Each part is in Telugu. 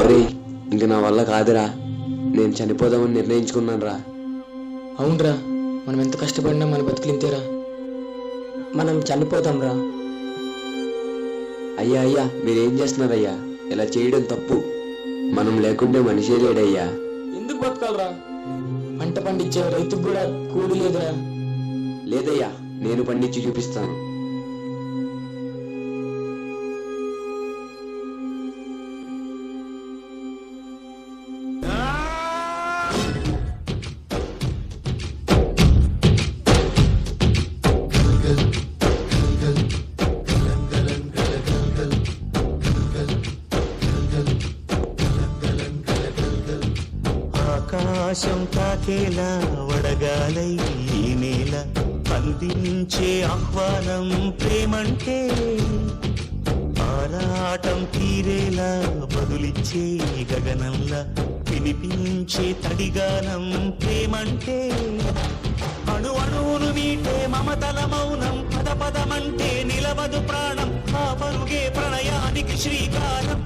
అరే, ఇంక నా వల్ల కాదురా, నేను చనిపోదామని నిర్ణయించుకున్నాను రా. అవునరా, మనం ఎంత కష్టపడినా మన బతికిలింతేరా. మనం చనిపోతాం రా. అయ్యా అయ్యా, మీరేం చేస్తున్నారయ్యా? ఇలా చేయడం తప్పు. మనం లేకుంటే మనిషే లేడయ్యా. ఎందుకు బతకాలరా? పంట పండించే రైతుకు కూడా కూలి లేదురా. లేదయ్యా, నేను పండించి చూపిస్తాను. ఆకాశం తాకేలా వడగాలై ఈ నేల అందించే ఆహ్వానం ప్రేమంటే, ఆరాటం తీరేలా బదులిచ్చే గగనంలా వినిపించే తడిగానం ప్రేమంటే, అణు అణువును మీటే మమతల మౌనం పద పదమంటే నిలవదు ప్రాణం, ఆ పరుగే ప్రణయానికి శ్రీకారం.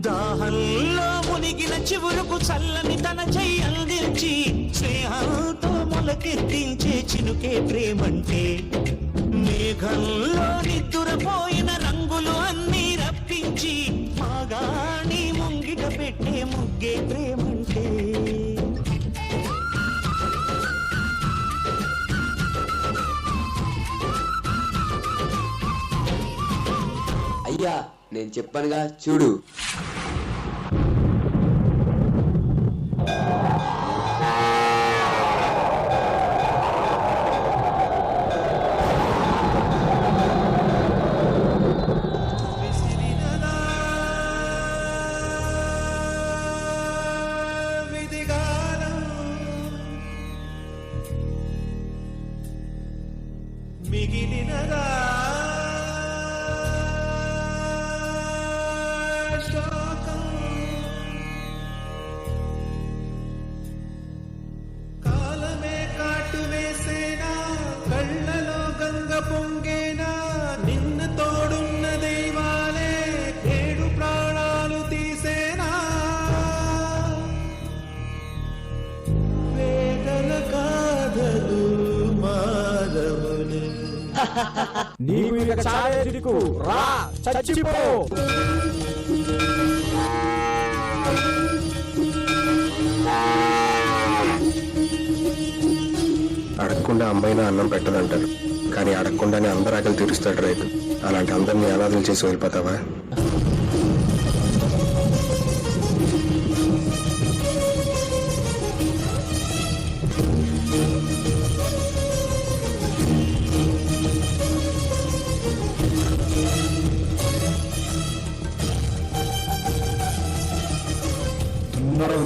దాహంలో మునిగిన చివురుకు చల్లని తన చెయ్యి అందించి స్నేహంతో మొలకెత్తించే చినుకే ప్రేమంటే, మేఘంలో నిద్దురపోయిన రంగులు అన్నీ రప్పించి మాగాణి ముంగిట పెట్టే ముగ్గే ప్రేమంటే. అయ్యా, నేను చెప్పానుగా చూడు. మిగిలినదా శోకం, కాలమే కాటు వేసేనా, కళ్ళలో గంగ పొంగేనా, నిన్న తోడున్న దైవాలే ఏడు ప్రాణాలు తీసేనా, వేదన కాదలు మాధవుని. నీవు ఇక చాలే దిక్కు, రా చచ్చిపో. అడగకుండా అమ్మాయినా అన్నం పెట్టదంటారు, కానీ అడగకుండానే అందరు ఆకలి తీరుస్తాడు రైతు. అలాంటి అందరినీ అనాథలు చేసి వెళ్ళిపోతావా?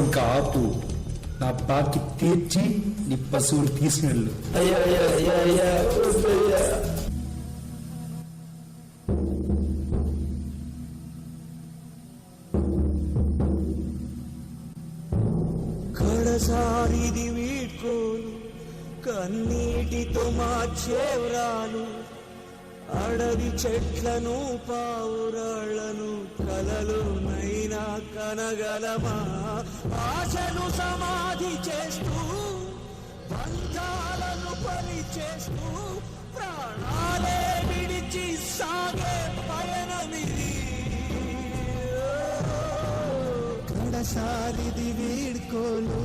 ఇంకా ఆపు, నా బాకి తీర్చి నీ పశువులు తీసుకెళ్ళు. కడసారిది వీడ్కోలు, కన్నీటితో మార్చేవ్రాలు, అడవి చెట్లను పావురాళ్లను కలలు నైనా కనగలమా, ఆశను సమాధి చేస్తూ బంధాలను బలి చేస్తూ ప్రాణాలే విడిచి సాగే పయనమిది. కడసారిది వీడ్కోలు,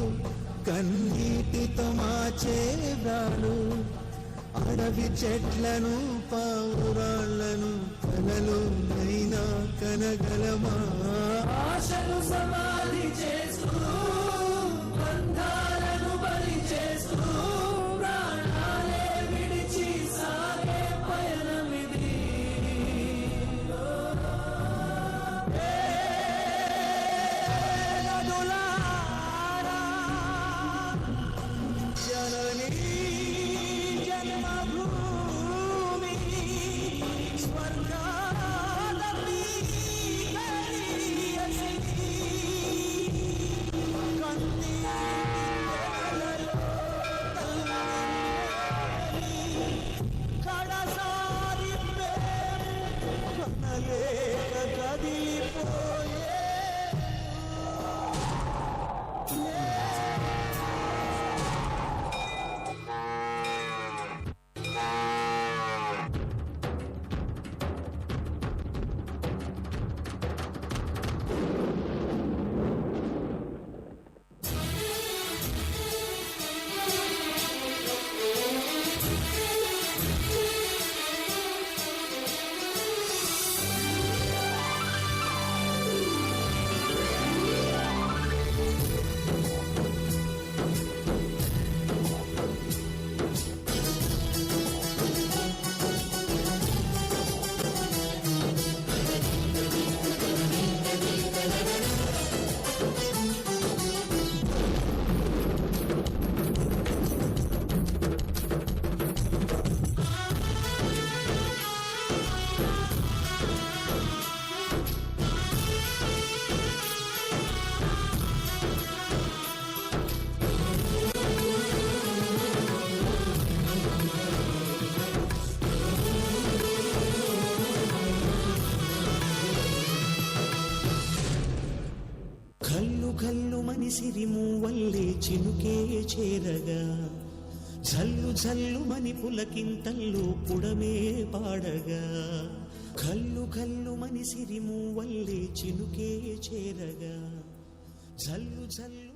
కన్నీటితో మార్చేవ్రాలు, అడవి చెట్లను పావురాళ్లను కలలు నైనా కనగలమా, ఆశను సమాధి చేస్తూ బంధాలను బలి చేస్తూ ప్రాణాలే విడిచి సాగే పయనమిది. నదులారా జననీ జన్మభూమి స్వర్గాలని కల్లు కల్లు మనిసిరి మూవల్లే చినుకే చేరగా జల్లు జల్లు మని పులకింతల్లో పుడమే పాడగా కల్లు కల్లు మనిసిరి మూవల్లే చినుకే చేరగా జల్లు జల్లు